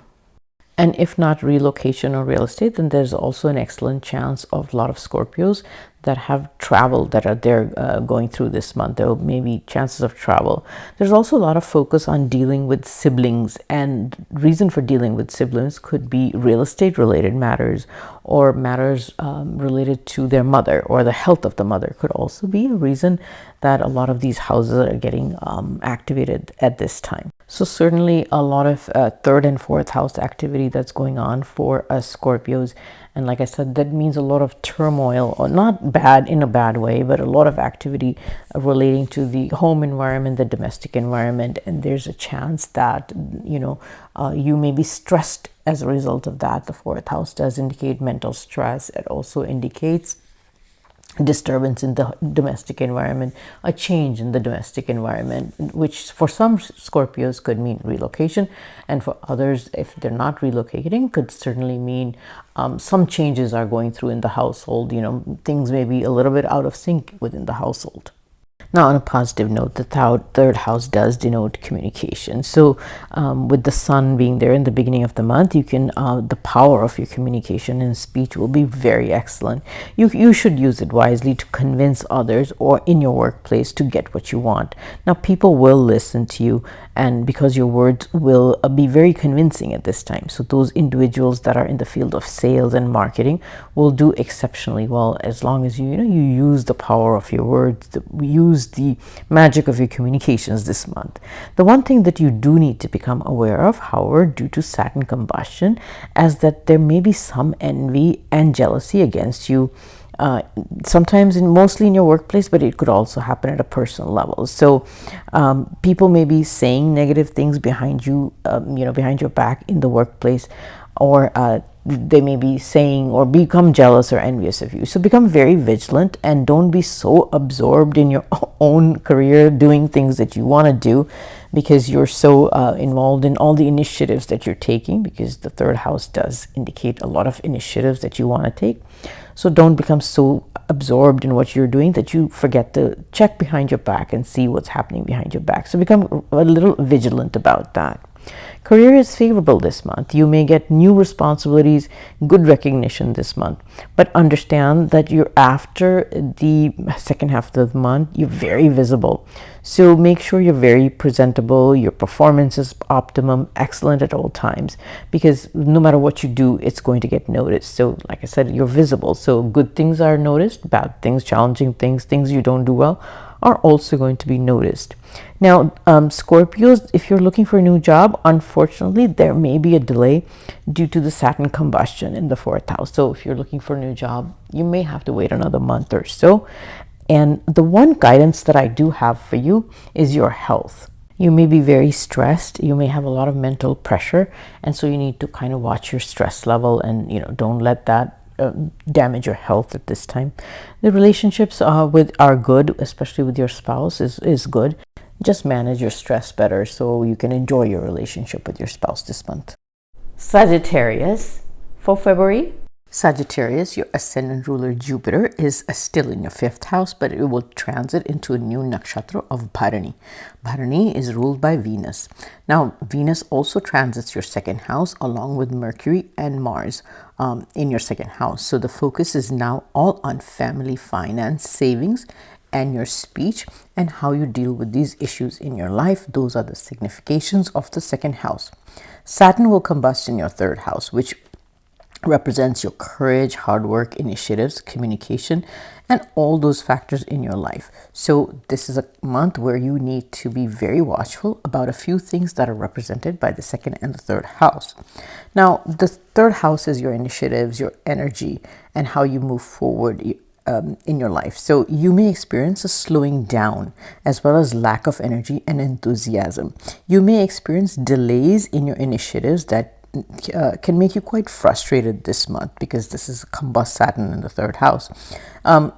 And if not relocation or real estate, then there's also an excellent chance of a lot of Scorpios that have travel that are there going through this month. There may be chances of travel. There's also a lot of focus on dealing with siblings, and reason for dealing with siblings could be real estate related matters or matters related to their mother, or the health of the mother could also be a reason that a lot of these houses are getting activated at this time. So certainly a lot of third and fourth house activity that's going on for us Scorpios. And like I said, that means a lot of turmoil, or not bad in a bad way, but a lot of activity relating to the home environment, the domestic environment. And there's a chance that, you may be stressed as a result of that. The fourth house does indicate mental stress. It also indicates disturbance in the domestic environment, a change in the domestic environment, which for some Scorpios could mean relocation, and for others, if they're not relocating, could certainly mean some changes are going through in the household. Things may be a little bit out of sync within the household. Now, on a positive note, the third house does denote communication. So with the sun being there in the beginning of the month, you can the power of your communication and speech will be very excellent. You should use it wisely to convince others, or in your workplace, to get what you want. Now, people will listen to you, and because your words will be very convincing at this time. So those individuals that are in the field of sales and marketing will do exceptionally well, as long as you use the power of your words, use the magic of your communications this month. The one thing that you do need to become aware of, however, due to Saturn combustion, is that there may be some envy and jealousy against you. Sometimes mostly in your workplace, but it could also happen at a personal level. So people may be saying negative things behind you, behind your back in the workplace, or they may be saying or become jealous or envious of you. So become very vigilant and don't be so absorbed in your own career, doing things that you want to do, because you're so involved in all the initiatives that you're taking, because the third house does indicate a lot of initiatives that you want to take. So don't become so absorbed in what you're doing that you forget to check behind your back and see what's happening behind your back. So become a little vigilant about that. Career is favorable this month. You may get new responsibilities, good recognition this month, but understand that you're after the second half of the month, you're very visible. So make sure you're very presentable, your performance is optimum, excellent at all times, because no matter what you do, it's going to get noticed. So like I said, you're visible. So good things are noticed, bad things, challenging things, things you don't do well are also going to be noticed. Now, Scorpios, if you're looking for a new job, unfortunately, there may be a delay due to the Saturn combustion in the fourth house. So if you're looking for a new job, you may have to wait another month or so. And the one guidance that I do have for you is your health. You may be very stressed. You may have a lot of mental pressure. And so you need to kind of watch your stress level and, don't let that damage your health at this time. The relationships are good, especially with your spouse is good. Just manage your stress better so you can enjoy your relationship with your spouse this month. Sagittarius for February. Sagittarius, your ascendant ruler Jupiter is still in your fifth house, but it will transit into a new nakshatra of Bharani. Bharani is ruled by Venus. Now, Venus also transits your second house along with Mercury and Mars in your second house. So the focus is now all on family, finance, savings, and your speech and how you deal with these issues in your life. Those are the significations of the second house. Saturn will combust in your third house, which represents your courage, hard work, initiatives, communication, and all those factors in your life. So this is a month where you need to be very watchful about a few things that are represented by the second and the third house. Now, the third house is your initiatives, your energy, and how you move forward in your life. So you may experience a slowing down as well as lack of energy and enthusiasm. You may experience delays in your initiatives that can make you quite frustrated this month because this is combust Saturn in the third house.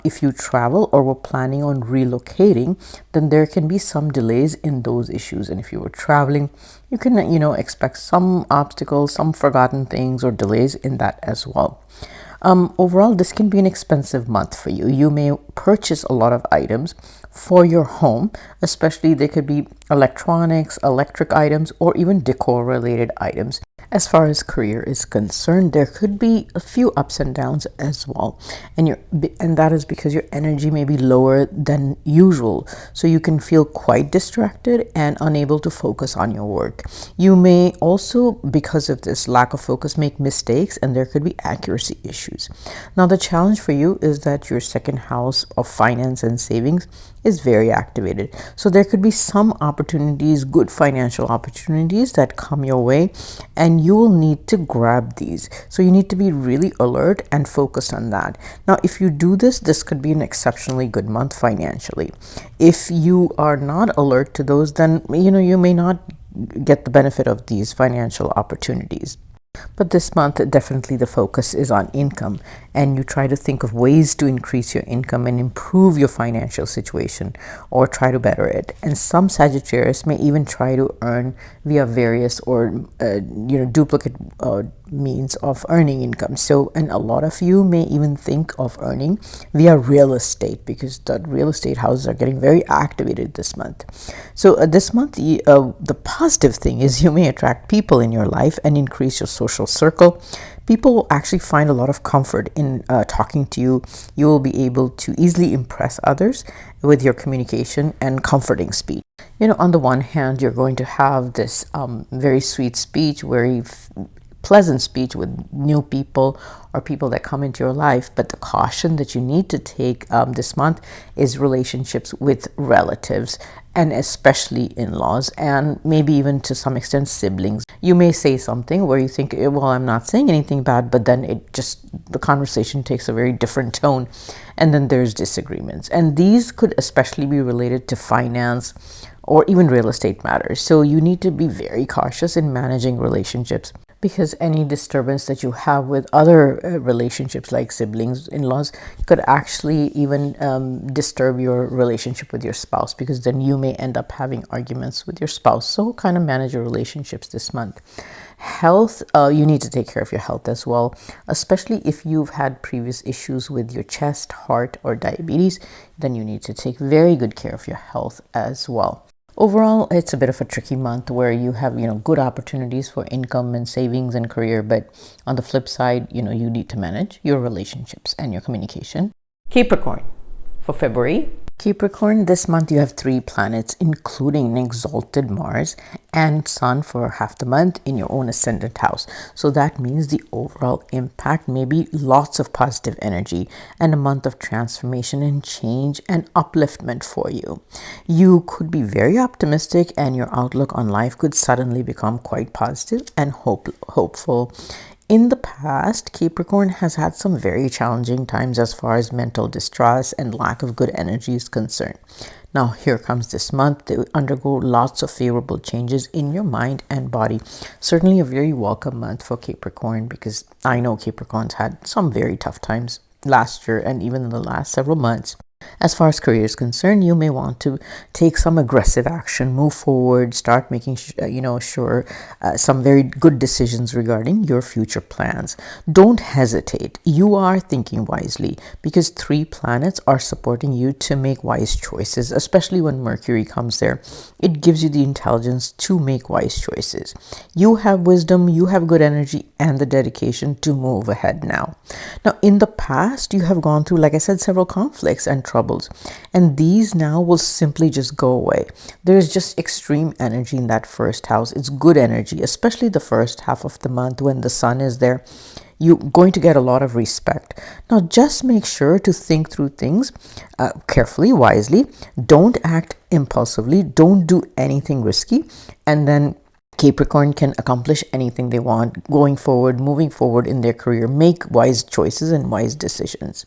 If you travel or were planning on relocating, then there can be some delays in those issues. And if you were traveling, you can, expect some obstacles, some forgotten things or delays in that as well. Overall, this can be an expensive month for you. You may purchase a lot of items for your home, especially they could be electronics, electric items, or even decor related items. As far as career is concerned, there could be a few ups and downs as well. And that is because your energy may be lower than usual. So you can feel quite distracted and unable to focus on your work. You may also, because of this lack of focus, make mistakes and there could be accuracy issues. Now, the challenge for you is that your second house of finance and savings is very activated. So there could be some opportunities, good financial opportunities that come your way, and you will need to grab these. So you need to be really alert and focused on that. Now, if you do this, this could be an exceptionally good month financially. If you are not alert to those, then you may not get the benefit of these financial opportunities. But this month, definitely the focus is on income, and you try to think of ways to increase your income and improve your financial situation or try to better it. And some Sagittarius may even try to earn via various or duplicate means of earning income. So, and a lot of you may even think of earning via real estate because the real estate houses are getting very activated this month. So this month, the positive thing is you may attract people in your life and increase your social circle. People will actually find a lot of comfort in talking to you. You will be able to easily impress others with your communication and comforting speech. On the one hand, you're going to have this very sweet speech, very pleasant speech with new people or people that come into your life, but the caution that you need to take this month is relationships with relatives and especially in-laws and maybe even to some extent siblings. You may say something where you think, well, I'm not saying anything bad, but then the conversation takes a very different tone and then there's disagreements. And these could especially be related to finance or even real estate matters. So you need to be very cautious in managing relationships, because any disturbance that you have with other relationships like siblings, in-laws, could actually even disturb your relationship with your spouse, because then you may end up having arguments with your spouse. So kind of manage your relationships this month. Health, you need to take care of your health as well, especially if you've had previous issues with your chest, heart, or diabetes, then you need to take very good care of your health as well. Overall, it's a bit of a tricky month where you have, good opportunities for income and savings and career. But on the flip side, you need to manage your relationships and your communication. Capricorn for February. Capricorn, this month you have 3 planets, including an exalted Mars and Sun for half the month in your own ascendant house. So that means the overall impact may be lots of positive energy and a month of transformation and change and upliftment for you. You could be very optimistic and your outlook on life could suddenly become quite positive and hopeful. In the past, Capricorn has had some very challenging times as far as mental distress and lack of good energy is concerned. Now, here comes this month. They undergo lots of favorable changes in your mind and body. Certainly a very welcome month for Capricorn, because I know Capricorns had some very tough times last year and even in the last several months. As far as career is concerned, you may want to take some aggressive action, move forward, start making sure some very good decisions regarding your future plans. Don't hesitate. You are thinking wisely because 3 planets are supporting you to make wise choices, especially when Mercury comes there. It gives you the intelligence to make wise choices. You have wisdom, you have good energy and the dedication to move ahead now. Now, in the past, you have gone through, like I said, several conflicts and troubles, and these now will simply just go away. There's just extreme energy in that first house. It's good energy, especially the first half of the month when the sun is there. You're going to get a lot of respect. Now, just make sure to think through things carefully, wisely. Don't act impulsively. Don't do anything risky. And then Capricorn can accomplish anything they want going forward, moving forward in their career. Make wise choices and wise decisions.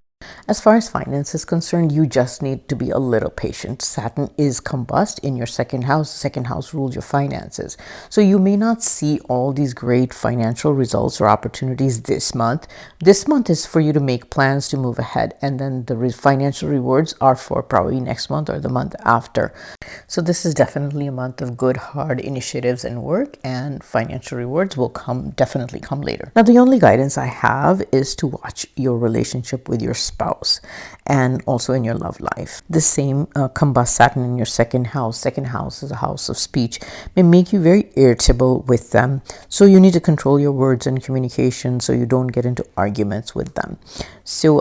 As far as finance is concerned, you just need to be a little patient. Saturn is combust in your second house. The second house rules your finances. So you may not see all these great financial results or opportunities this month. This month is for you to make plans to move ahead. And then the financial rewards are for probably next month or the month after. So this is definitely a month of good, hard initiatives and work, and financial rewards will definitely come later. Now, the only guidance I have is to watch your relationship with your spouse and also in your love life. The same combust Saturn in your second house. Second house is a house of speech, may make you very irritable with them. So you need to control your words and communication so you don't get into arguments with them. So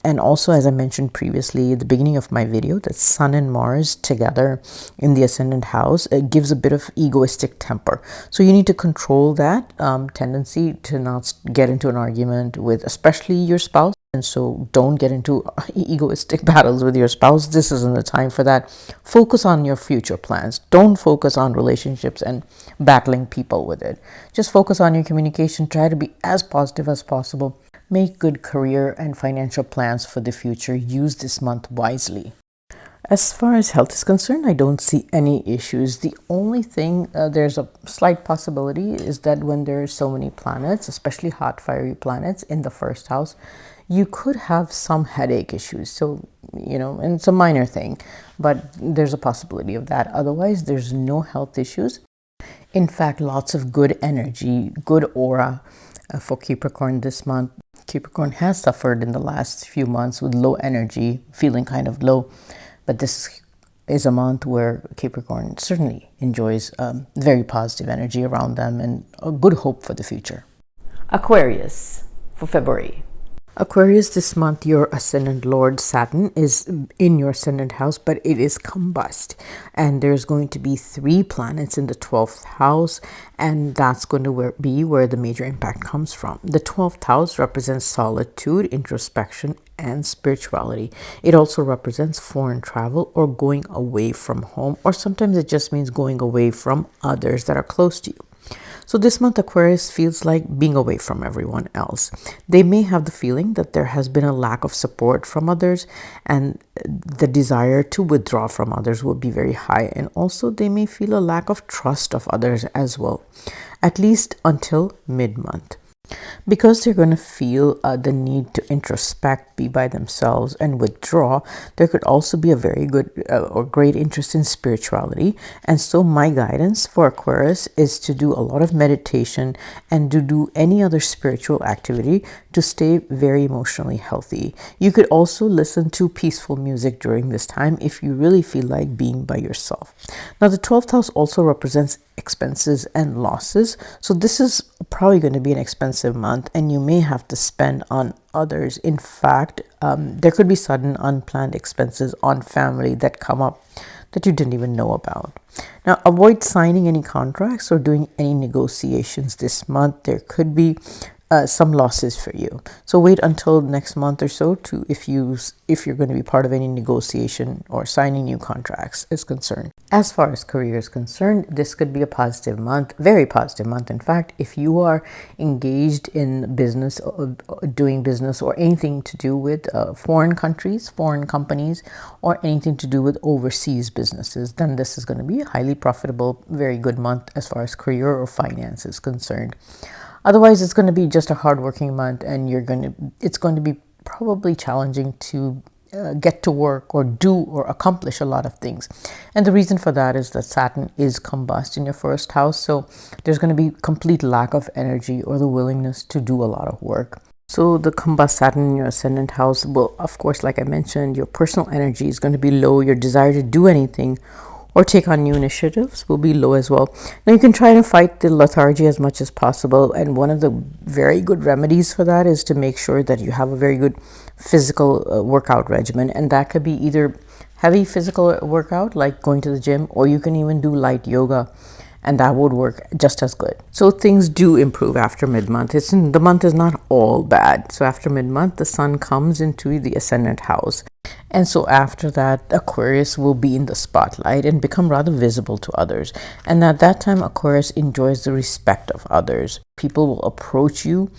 and also, as I mentioned previously at the beginning of my video, that Sun and Mars together in the ascendant house gives a bit of egoistic temper. So you need to control that tendency to not get into an argument with especially your spouse. And so don't get into egoistic battles with your spouse. This isn't the time for that. Focus on your future plans. Don't focus on relationships and battling people with it. Just focus on your communication. Try to be as positive as possible. Make good career and financial plans for the future. Use this month wisely. As far as health is concerned, I don't see any issues. The only thing, there's a slight possibility, is that when there's so many planets, especially hot, fiery planets in the first house, you could have some headache issues. So, and it's a minor thing, but there's a possibility of that. Otherwise, there's no health issues. In fact, lots of good energy, good aura for Capricorn this month. Capricorn has suffered in the last few months with low energy, feeling kind of low. But this is a month where Capricorn certainly enjoys very positive energy around them and a good hope for the future. Aquarius for February. Aquarius, this month, your ascendant Lord Saturn is in your ascendant house, but it is combust. And there's going to be 3 planets in the 12th house, and that's going to be where the major impact comes from. The 12th house represents solitude, introspection, and spirituality. It also represents foreign travel or going away from home, or sometimes it just means going away from others that are close to you. So this month, Aquarius feels like being away from everyone else. They may have the feeling that there has been a lack of support from others, and the desire to withdraw from others will be very high. And also they may feel a lack of trust of others as well, at least until mid-month. Because they're going to feel the need to introspect, be by themselves, and withdraw, there could also be a very good or great interest in spirituality. And so my guidance for Aquarius is to do a lot of meditation and to do any other spiritual activity to stay very emotionally healthy. You could also listen to peaceful music during this time if you really feel like being by yourself. Now, the 12th house also represents expenses and losses. So this is probably going to be an expensive expensive month, and you may have to spend on others. In fact, there could be sudden unplanned expenses on family that come up that you didn't even know about. Now, avoid signing any contracts or doing any negotiations this month. There could be some losses for you. So wait until next month or so to if you're going to be part of any negotiation or signing new contracts is concerned. As far as career is concerned, this could be a positive month, very positive month. In fact, if you are engaged in business, doing business or anything to do with foreign countries, foreign companies, or anything to do with overseas businesses, then this is going to be a highly profitable, very good month as far as career or finance is concerned. Otherwise, it's going to be just a hardworking month, and it's going to be probably challenging to get to work or do or accomplish a lot of things. And the reason for that is that Saturn is combust in your first house. So there's going to be complete lack of energy or the willingness to do a lot of work. So the combust Saturn in your ascendant house will, of course, like I mentioned, your personal energy is going to be low. Your desire to do anything or take on new initiatives will be low as well. Now, you can try to fight the lethargy as much as possible, and one of the very good remedies for that is to make sure that you have a very good physical workout regimen, and that could be either heavy physical workout like going to the gym, or you can even do light yoga, and that would work just as good. So things do improve after mid-month. The month is not all bad. So after mid-month, the sun comes into the ascendant house. And so after that, Aquarius will be in the spotlight and become rather visible to others. And at that time, Aquarius enjoys the respect of others. People will approach you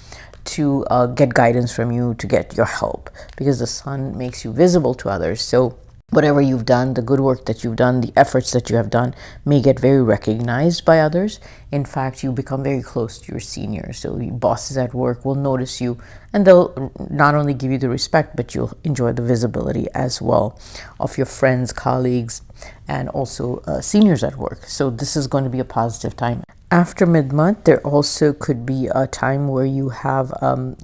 to get guidance from you, to get your help, because the sun makes you visible to others. So whatever you've done, the good work that you've done, the efforts that you have done may get very recognized by others. In fact, you become very close to your seniors. So your bosses at work will notice you, and they'll not only give you the respect, but you'll enjoy the visibility as well of your friends, colleagues, and also seniors at work. So this is going to be a positive time. After mid-month, there also could be a time where you have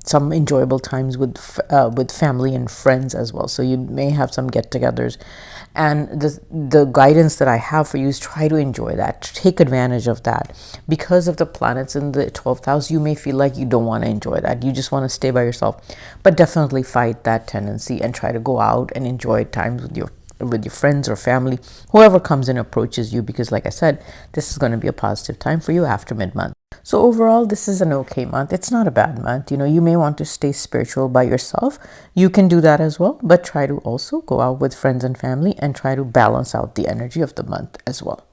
some enjoyable times with family and friends as well. So you may have some get-togethers, and the guidance that I have for you is try to enjoy that, take advantage of that. Because of the planets in the 12th house, you may feel like you don't want to enjoy that. You just want to stay by yourself, but definitely fight that tendency and try to go out and enjoy times with your friends or family, whoever comes and approaches you, because like I said, this is going to be a positive time for you after mid-month. So overall, this is an okay month. It's not a bad month. You may want to stay spiritual by yourself. You can do that as well, but try to also go out with friends and family and try to balance out the energy of the month as well.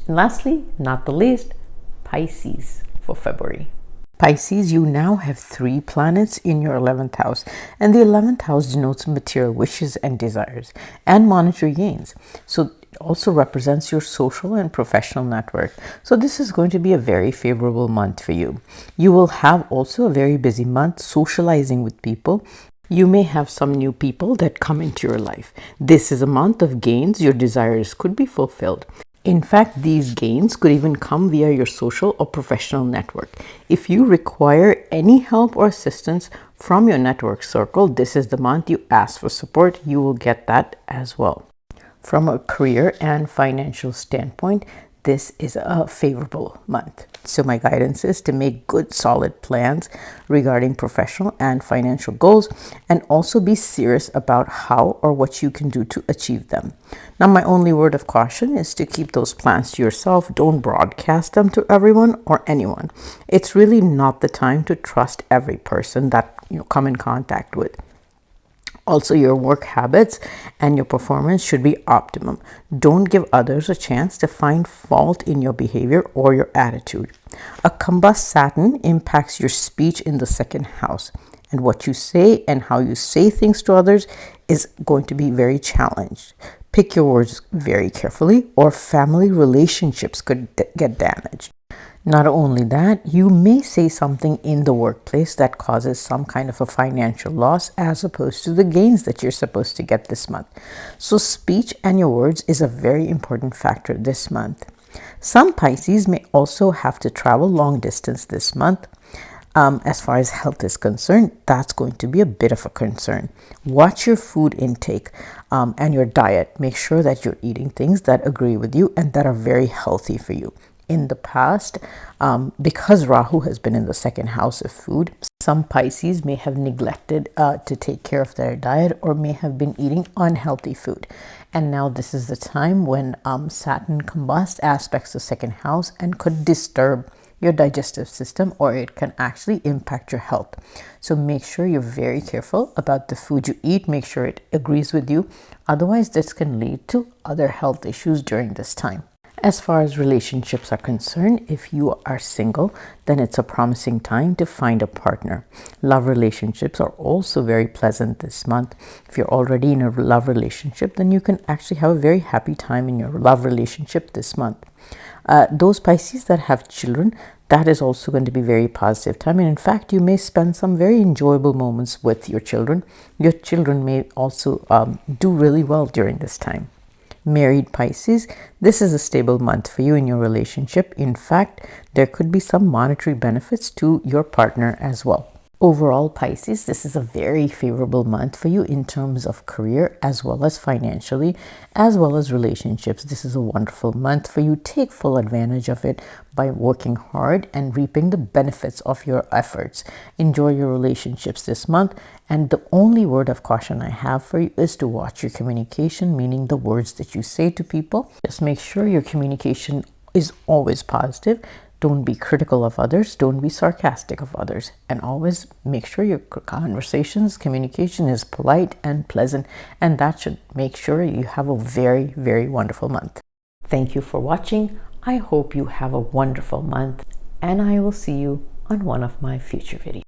And lastly, not the least, Pisces for February. Pisces, you now have 3 planets in your 11th house, and the 11th house denotes material wishes and desires and monetary gains. So it also represents your social and professional network. So this is going to be a very favorable month for you. You will have also a very busy month socializing with people. You may have some new people that come into your life. This is a month of gains. Your desires could be fulfilled. In fact, these gains could even come via your social or professional network. If you require any help or assistance from your network circle, this is the month you ask for support. You will get that as well. From a career and financial standpoint, this is a favorable month. So my guidance is to make good, solid plans regarding professional and financial goals, and also be serious about how or what you can do to achieve them. Now, my only word of caution is to keep those plans to yourself. Don't broadcast them to everyone or anyone. It's really not the time to trust every person that you come in contact with. Also, your work habits and your performance should be optimum. Don't give others a chance to find fault in your behavior or your attitude. A combust Saturn impacts your speech in the 2nd house, and what you say and how you say things to others is going to be very challenged. Pick your words very carefully, or family relationships could get damaged. Not only that, you may say something in the workplace that causes some kind of a financial loss as opposed to the gains that you're supposed to get this month. So speech and your words is a very important factor this month. Some Pisces may also have to travel long distance this month. As far as health is concerned, that's going to be a bit of a concern. Watch your food intake and your diet. Make sure that you're eating things that agree with you and that are very healthy for you. in the past, because Rahu has been in the second house of food, some Pisces may have neglected to take care of their diet or may have been eating unhealthy food. And now this is the time when Saturn combust aspects the second house and could disturb your digestive system, or it can actually impact your health. So make sure you're very careful about the food you eat. Make sure it agrees with you. Otherwise, this can lead to other health issues during this time. As far as relationships are concerned, if you are single, then it's a promising time to find a partner. Love relationships are also very pleasant this month. If you're already in a love relationship, then you can actually have a very happy time in your love relationship this month. Those Pisces that have children, that is also going to be very positive time. And in fact, you may spend some very enjoyable moments with your children. Your children may also do really well during this time. Married Pisces, this is a stable month for you in your relationship. In fact, there could be some monetary benefits to your partner as well. Overall, Pisces, this is a very favorable month for you in terms of career as well as financially, as well as relationships. This is a wonderful month for you. Take full advantage of it by working hard and reaping the benefits of your efforts. Enjoy your relationships this month. And the only word of caution I have for you is to watch your communication, meaning the words that you say to people. Just make sure your communication is always positive. Don't be critical of others. Don't be sarcastic of others. And always make sure your conversations, communication is polite and pleasant. And that should make sure you have a very, very wonderful month. Thank you for watching. I hope you have a wonderful month. And I will see you on one of my future videos.